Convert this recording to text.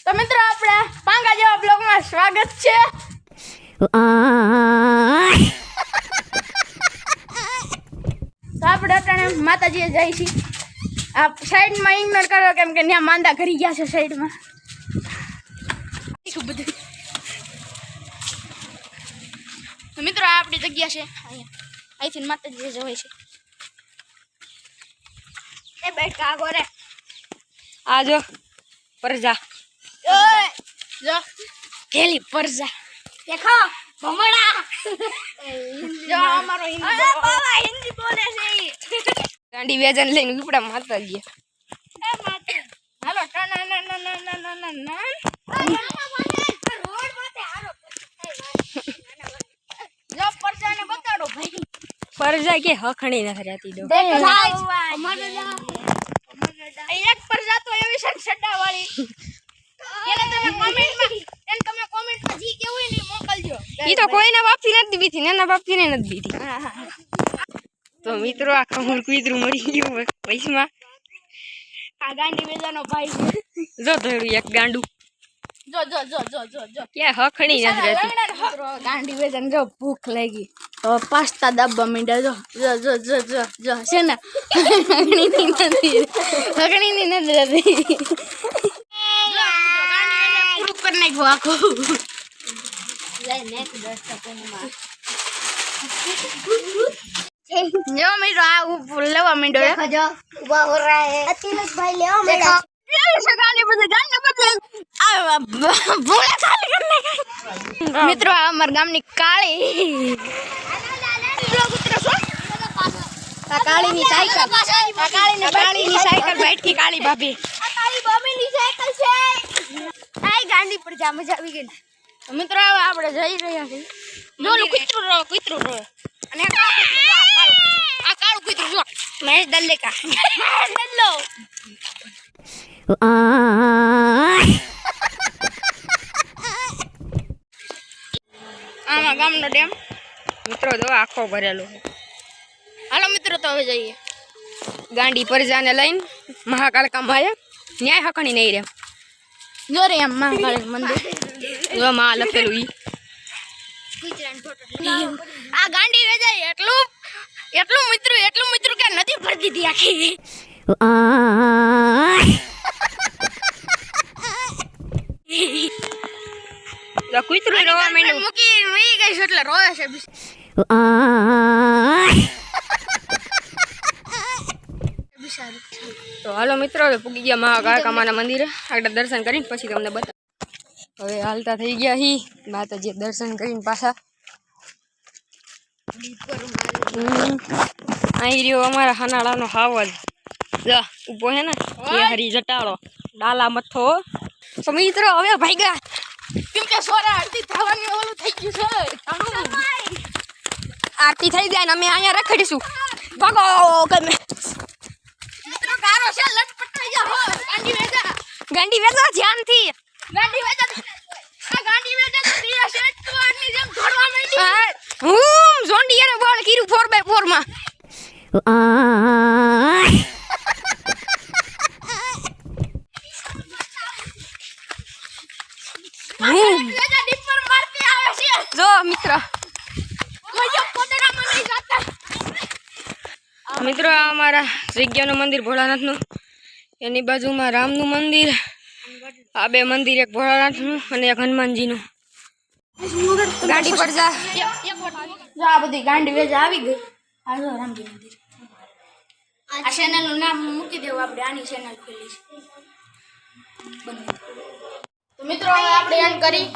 તો મિત્રો આપણે પાંગા જેવા બ્લોગમાં સ્વાગત છે. તો આપણે અટાણે માતાજીએ જાય છે. આ સાઈડમાં ઇગ્નોર કરો કેમ કે ત્યાં માંદા ઘરી ગયા છે સાઈડમાં. તો મિત્રો આ આપણી જગ્યા છે. અહીંથી માતાજીએ જવાય છે. એ બેઠ કાગો રે આજો પરજા જો કેલી પરજા દેખો ભમડા જો અમારો હિન્દી બાબા હિન્દી બોલે છે. ગાંડી વેજન લઈને ઉપડા મારતા ગયા. એ માતે હાલો ટના ના ના ના ના ના ના રોડ માથે હારો જો પરજાને બતાડો ભાઈ. પરજા કે હખણી નથી રહેતી દો. એક પરજા તો એવી છે સટ્ટા વાળી. એને તમે કોમેન્ટમાં જી કેવું હોય ને મોકલજો. ઈ તો કોઈના બાપથી નથી બીતી, નાના બાપથી ને નથી બીતી. તો મિત્રો આ ખમણ કુતરું મરી ગયું પૈસમાં. આ ગાંડી વેજાનો ભાઈ છે. જો ધડું એક ગાંડું જો જો જો જો જો જો ક્યાં હખણી નથી રહેતી. ગાંડી વેજાને જો ભૂખ લાગી તો પાસ્તા દાબવા માંડ્યા. જો જો જો જો જો જો છે ને હગણીની નથી રહેતી. પૂરું કરી નાખ્યું આખું. જો મિત્રો આ લેવા માંડ્યો. जो हुआ हो रहा है अतिलक भाई ले आओ मेरा મિત્રો આ અમારા ગામની કાળી કાળીની સાયકલ બેઠી કાળી ભાભી. ગાંડી પર જા મજા આવી ગઈ. મિત્રો હવે આપણે જઈ રહ્યા છીએ. જો કૂતરું રો અને આ કાળું કૂતરું જો મહેશ દલ્લેકા દલ્લો. આમાં ગામનો ડેમ મિત્રો જો આખો ભરેલો છે. હાલો મિત્રો તો હવે જઈએ. ગાંડી પરજાને લઈને મહાકાળકામાં આવ્યા. ન્યાય હખણી નહીં રહે. જો રે એમ મહાકાળી મંદિર જો માં લખેલું ઈ. આ ગાંડી વેજાય એટલું મિત્રો કે નથી ભરતી હતી આખી. તો કૂતરું રોવા માંડ્યું. મૂકી વહી ગઈ છે એટલે રોવે છે. તો હાલો મિત્રો હવે પૂગી ગયા મહાકાળકામાના મંદિરે. આગળ દર્શન કરીને પછી તમને બતા. હવે હાલતા થઈ ગયા હી માતાજી દર્શન કરીને પાછા. અહીં રહ્યો અમારા હનાળાનો હાવજ. જો ઊભો હે ને એ હરી જટાળો ડાલા મથો. તો મિત્રો હવે ભાગ્યા કેમ કે સોરા આરતી થવાની ઓલું થઈ ગયું છે. આરતી થઈ જાય ને અમે અહીંયા રખડીશું. ભાગો ગમે મિત્રો કારો છે લટપટ થઈ જા હો. ગાંડી વેચો ધ્યાનથી. ગાંડી વેચા આ ગાંડી વેચા તો દિયા શેટ તો આની જેમ દોડવા માંડી. ઝોંડિયાને બોલ કીરું 4x4 માં. વેચા ડીપર મારતી આવે છે. જો મિત્ર મજા પોતરામાં નહીં જાતા. મિત્રો આ અમારા જગ્યાનું મંદિર ભોળાનાથનું. એની બાજુમાં રામનું મંદિર. આ બે મંદિર એક ભોળાનાથનું અને એક હનુમાનજીનું. ગાડી પર જા. જો આ બધી ગાંડી વેચા આવી ગઈ. આ જો રામજી મંદિર. આ ચેનલનું નામ મૂકી દેવું આપણે. આની ચેનલ ખોલી છે. તો મિત્રો હવે આપણે એન્ડ કરી